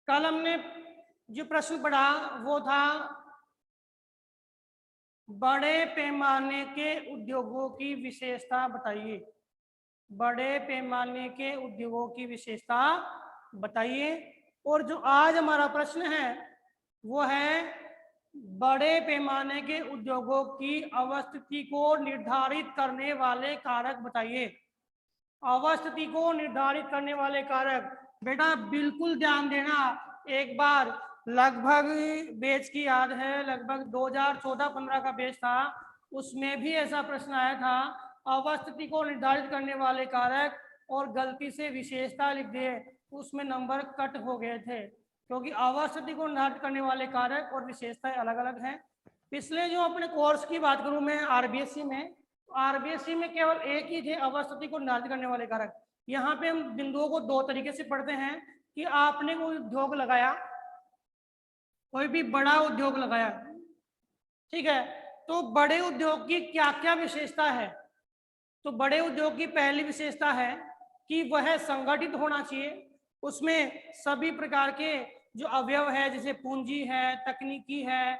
कल हमने जो प्रश्न पढ़ा वो था बड़े पैमाने के उद्योगों की विशेषता बताइए। बड़े पैमाने के उद्योगों की विशेषता बताइए। और जो आज हमारा प्रश्न है वो है बड़े पैमाने के उद्योगों की अवस्थिति को निर्धारित करने वाले कारक बताइए। अवस्थिति को निर्धारित करने वाले कारक, बेटा बिल्कुल ध्यान देना। एक बार लगभग बैच की याद है, लगभग 2014-15 का बैच था, उसमें भी ऐसा प्रश्न आया था, अवस्थिति को निर्धारित करने वाले कारक और गलती से विशेषता लिख दिए, उसमें नंबर कट हो गए थे, क्योंकि अवस्थिति को निर्धारित करने वाले कारक और विशेषताएं अलग अलग हैं। पिछले जो अपने कोर्स की बात करूं मैं आरबीएससी में, आरबीएससी में केवल एक ही थे अवस्थिति को निर्धारित करने वाले कारक। यहाँ पे हम बिंदुओं को दो तरीके से पढ़ते हैं कि आपने कोई उद्योग लगाया, कोई भी बड़ा उद्योग लगाया, ठीक है, तो बड़े उद्योग की क्या क्या विशेषता है। तो बड़े उद्योग की पहली विशेषता है कि वह संगठित होना चाहिए, उसमें सभी प्रकार के जो अवयव है जैसे पूंजी है, तकनीकी है,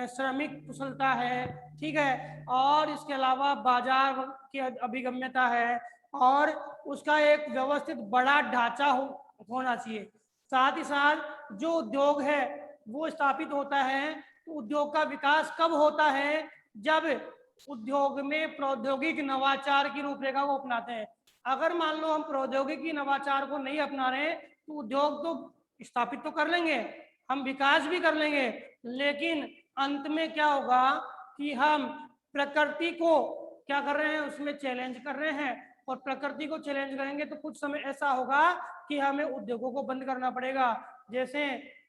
श्रमिक कुशलता है, ठीक है, और इसके अलावा बाजार की अभिगम्यता है, और उसका एक व्यवस्थित बड़ा ढांचा होना चाहिए। साथ ही साथ जो उद्योग है वो स्थापित होता है, तो उद्योग का विकास कब होता है, जब उद्योग में प्रौद्योगिक नवाचार की रूपरेखा को अपनाते हैं। अगर मान लो हम प्रौद्योगिकी नवाचार को नहीं अपना रहे तो उद्योग तो स्थापित तो कर लेंगे, हम विकास भी कर लेंगे, लेकिन अंत में क्या होगा कि हम प्रकृति को क्या कर रहे हैं, उसमें चैलेंज कर रहे हैं, और प्रकृति को चैलेंज करेंगे तो कुछ समय ऐसा होगा कि हमें उद्योगों को बंद करना पड़ेगा। जैसे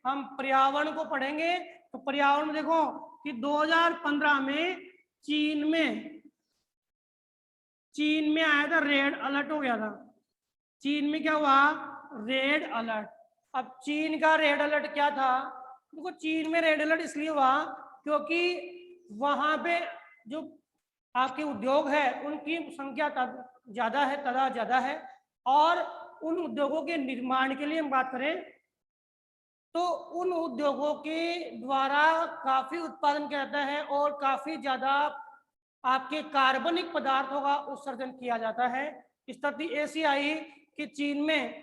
हम पर्यावरण को पढ़ेंगे तो पर्यावरण में देखो कि 2015 में चीन में आया था, रेड अलर्ट हो गया था। चीन में क्या हुआ, रेड अलर्ट। अब चीन का रेड अलर्ट क्या था, देखो चीन में रेड अलर्ट इसलिए हुआ क्योंकि वहां पे जो आपके उद्योग है उनकी संख्या ज्यादा है, तादाद ज्यादा है, और उन उद्योगों के निर्माण के लिए हम बात करें तो उन उद्योगों के द्वारा काफी उत्पादन किया जाता है और काफी ज्यादा आपके कार्बनिक पदार्थों का उत्सर्जन किया जाता है। स्थिति ऐसी आई कि चीन में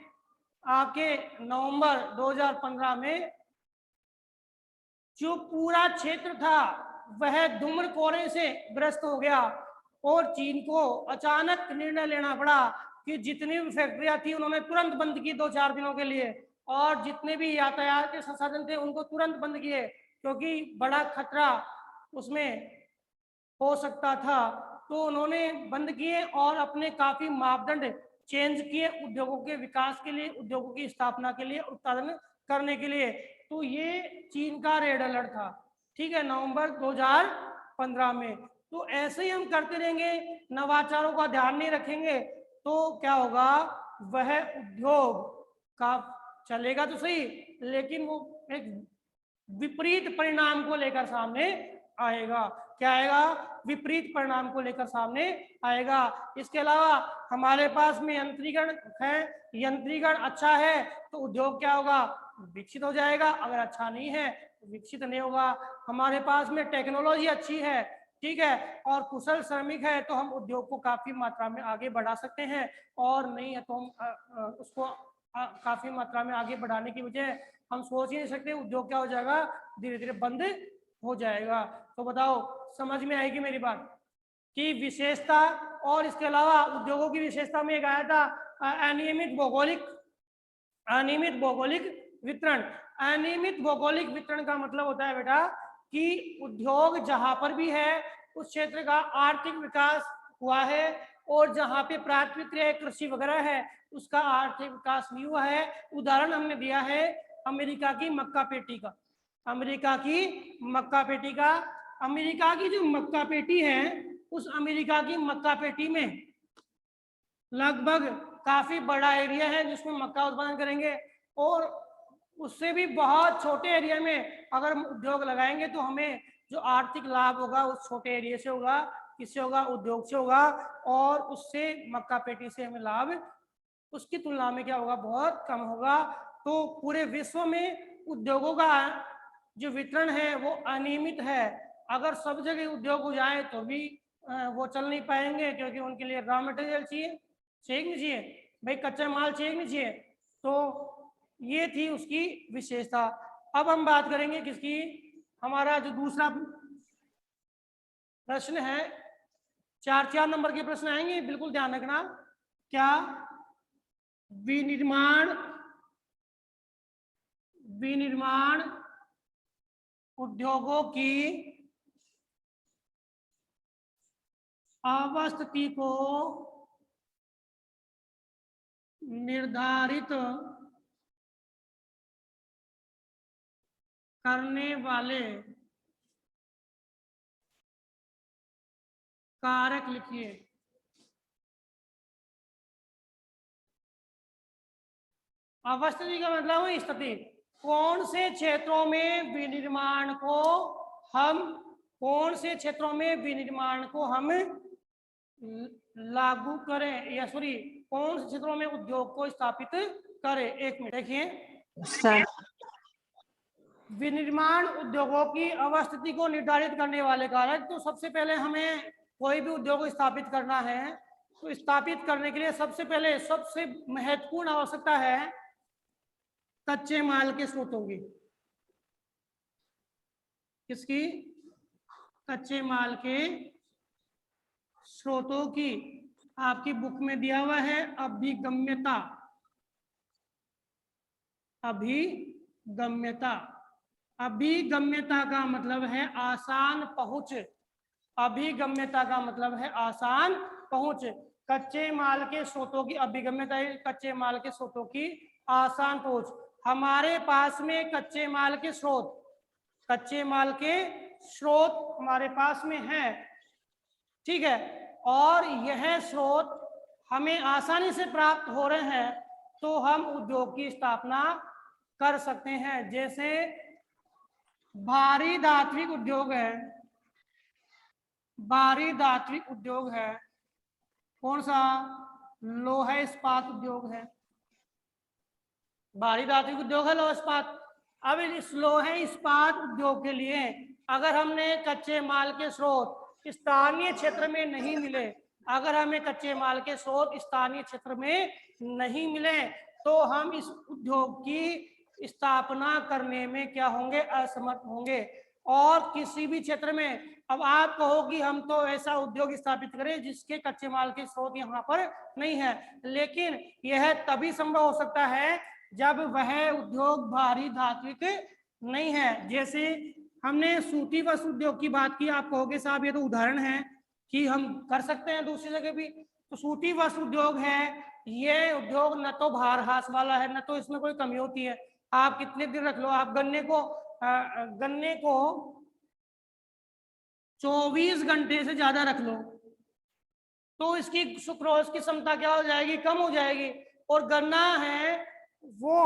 आपके नवंबर 2015 में जो पूरा क्षेत्र था वह धूम्र कोहरे से ग्रस्त हो गया, और चीन को अचानक निर्णय लेना पड़ा कि जितनी भी फैक्ट्रियां थी उन्होंने तुरंत बंद की 2-4 दिनों के लिए, और जितने भी यातायात के संसाधन थे उनको तुरंत बंद किए, क्योंकि बड़ा खतरा उसमें हो सकता था। तो उन्होंने बंद किए और अपने काफी मापदंड चेंज किए उद्योगों के विकास के लिए, उद्योगों की स्थापना के लिए, उत्पादन करने के लिए। तो ये चीन का रेड अलर्ट था, ठीक है, नवंबर 2015 में। तो ऐसे ही हम करते रहेंगे, नवाचारों का ध्यान नहीं रखेंगे तो क्या होगा, वह उद्योग का चलेगा तो सही लेकिन वो एक विपरीत परिणाम को लेकर सामने आएगा। क्या आएगा, विपरीत परिणाम को लेकर सामने आएगा। इसके अलावा हमारे पास में यंत्रीकरण है, यंत्रीकरण अच्छा है तो उद्योग क्या होगा, विकसित हो जाएगा, अगर अच्छा नहीं है तो विकसित नहीं होगा। हमारे पास में टेक्नोलॉजी अच्छी है, ठीक है, और कुशल श्रमिक है तो हम उद्योग को काफी मात्रा में आगे बढ़ा सकते हैं, और नहीं है तो हम उसको काफी मात्रा में आगे बढ़ाने की वजह हम सोच ही नहीं सकते, उद्योग क्या हो जाएगा, धीरे धीरे बंद हो जाएगा। तो बताओ समझ में आएगी मेरी बात कि विशेषता, और इसके अलावा उद्योगों की विशेषता में एक आया था अनियमित भौगोलिक वितरण। अनियमित भौगोलिक वितरण का मतलब होता है बेटा कि उद्योग जहां पर भी है उस क्षेत्र का आर्थिक विकास हुआ है, और जहां पे प्राथमिक कृषि वगैरह है उसका आर्थिक विकास नहीं हुआ है। उदाहरण हमने दिया है अमेरिका की मक्का पेटी का, अमेरिका की मक्का पेटी का। अमेरिका की जो मक्का पेटी है उस अमेरिका की मक्का पेटी में लगभग काफी बड़ा एरिया है जिसमें मक्का उत्पादन करेंगे, और उससे भी बहुत छोटे एरिया में अगर हम उद्योग लगाएंगे तो हमें जो आर्थिक लाभ होगा उस छोटे एरिया से होगा, किससे होगा, उद्योग से होगा, और उससे मक्का पेटी से हमें लाभ उसकी तुलना में क्या होगा, बहुत कम होगा। तो पूरे विश्व में उद्योगों का जो वितरण है वो अनियमित है। अगर सब जगह उद्योग हो जाए तो भी वो चल नहीं पाएंगे, क्योंकि उनके लिए रॉ मटेरियल चाहिए, चाहिए नहीं चाहिए भाई, कच्चा माल चाहिए नहीं चाहिए। तो ये थी उसकी विशेषता। अब हम बात करेंगे किसकी, हमारा जो दूसरा प्रश्न है, 4 नंबर के प्रश्न आएंगे, बिल्कुल ध्यान रखना। क्या विनिर्माण उद्योगों की अवस्थिति को निर्धारित करने वाले कारक लिखिए। अवस्थिति का मतलब है स्थिति, कौन से क्षेत्रों में विनिर्माण को हम लागू करें, या सॉरी कौन से क्षेत्रों में उद्योग को स्थापित करें। एक मिनट देखिए, विनिर्माण उद्योगों की अवस्थिति को निर्धारित करने वाले कारक, तो सबसे पहले हमें कोई भी उद्योग स्थापित करना है तो स्थापित करने के लिए सबसे पहले सबसे महत्वपूर्ण आवश्यकता है कच्चे माल के स्रोतों की। किसकी? कच्चे माल के स्रोतों की। आपकी बुक में दिया हुआ है अभिगम्यता। अभिगम्यता का मतलब है आसान पहुंच। अभिगम्यता का मतलब है आसान पहुंच। कच्चे माल के स्रोतों की अभिगम्यता, कच्चे माल के स्रोतों की आसान पहुंच। हमारे पास में कच्चे माल के स्रोत हमारे पास में है, ठीक है, और यह स्रोत हमें आसानी से प्राप्त हो रहे हैं, तो हम उद्योग की स्थापना कर सकते हैं। जैसे भारी धात्विक उद्योग है, कौन सा? लोहा इस्पात उद्योग है। भारी धात्विक उद्योग है लोहा इस्पात। अब इस लोहे इस्पात उद्योग के लिए अगर हमने कच्चे माल के स्रोत स्थानीय क्षेत्र में नहीं मिले, तो हम इस उद्योग की स्थापना करने में क्या होंगे? असमर्थ होंगे। और किसी भी क्षेत्र में, अब आप कहो कि हम तो ऐसा उद्योग स्थापित करें जिसके कच्चे माल के स्रोत यहाँ पर नहीं है, लेकिन यह तभी संभव हो सकता है जब वह उद्योग भारी धात्विक नहीं है। जैसे हमने सूती वस्त्र उद्योग की बात की, आप कहोगे साहब ये तो उदाहरण है कि हम कर सकते हैं दूसरी जगह भी। तो सूती वस्त्र उद्योग है, ये उद्योग न तो भारहास वाला है, न तो इसमें कोई कमी होती है। आप कितने दिन रख लो, आप गन्ने को 24 घंटे से ज्यादा रख लो तो इसकी सुक्रोज की क्षमता क्या हो जाएगी? कम हो जाएगी। और गन्ना है वो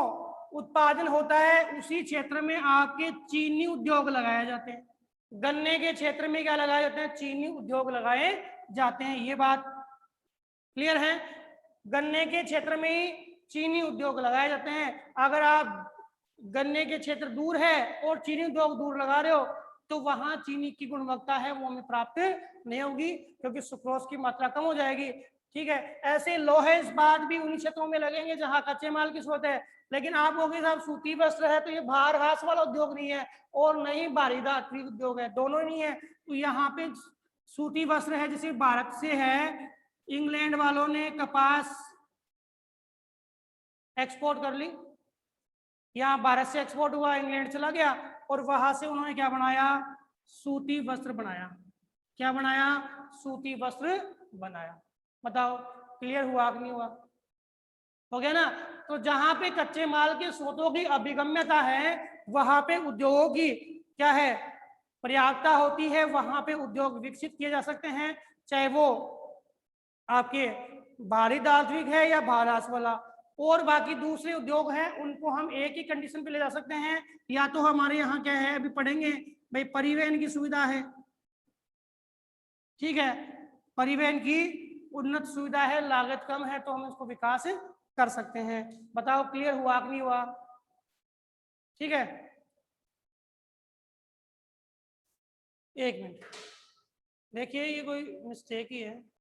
उत्पादन होता है उसी क्षेत्र में आपके चीनी उद्योग लगाए जाते हैं। गन्ने के क्षेत्र में क्या लगाए जाते हैं? चीनी उद्योग लगाए जाते हैं। ये बात क्लियर है? गन्ने के क्षेत्र में ही चीनी उद्योग लगाए जाते हैं। अगर आप गन्ने के क्षेत्र दूर है और चीनी उद्योग दूर लगा रहे हो तो वहां चीनी की गुणवत्ता है वो हमें प्राप्त नहीं होगी, क्योंकि सुक्रोज की मात्रा कम हो जाएगी। ठीक है, ऐसे लोहे इस्पात भी उन्हीं क्षेत्रों में लगेंगे जहां कच्चे माल की स्रोत है। लेकिन आप कहोगे साहब सूती वस्त्र है तो ये भारहास वाला उद्योग नहीं है और नहीं भारी धात्विक उद्योग है, दोनों नहीं है। तो यहाँ पे सूती वस्त्र है जैसे भारत से है, इंग्लैंड वालों ने कपास एक्सपोर्ट कर ली, यहाँ भारत से एक्सपोर्ट हुआ, इंग्लैंड चला गया और वहां से उन्होंने क्या बनाया? सूती वस्त्र बनाया। क्या बनाया? सूती वस्त्र बनाया। बताओ क्लियर हुआ कि नहीं हुआ? हो गया ना? तो जहां पे कच्चे माल के स्रोतों की अभिगम्यता है वहां पे उद्योगों की क्या है? पर्याप्तता होती है, वहां पे उद्योग विकसित किए जा सकते हैं, चाहे वो आपके भारी धात्विक है या भारहास वाला। और बाकी दूसरे उद्योग हैं उनको हम एक ही कंडीशन पे ले जा सकते हैं, या तो हमारे यहाँ क्या है अभी पढ़ेंगे भाई, परिवहन की सुविधा है, ठीक है, परिवहन की उन्नत सुविधा है, लागत कम है, तो हम इसको विकास कर सकते हैं। बताओ क्लियर हुआ कि नहीं हुआ? ठीक है, एक मिनट, देखिए ये कोई मिस्टेक ही है।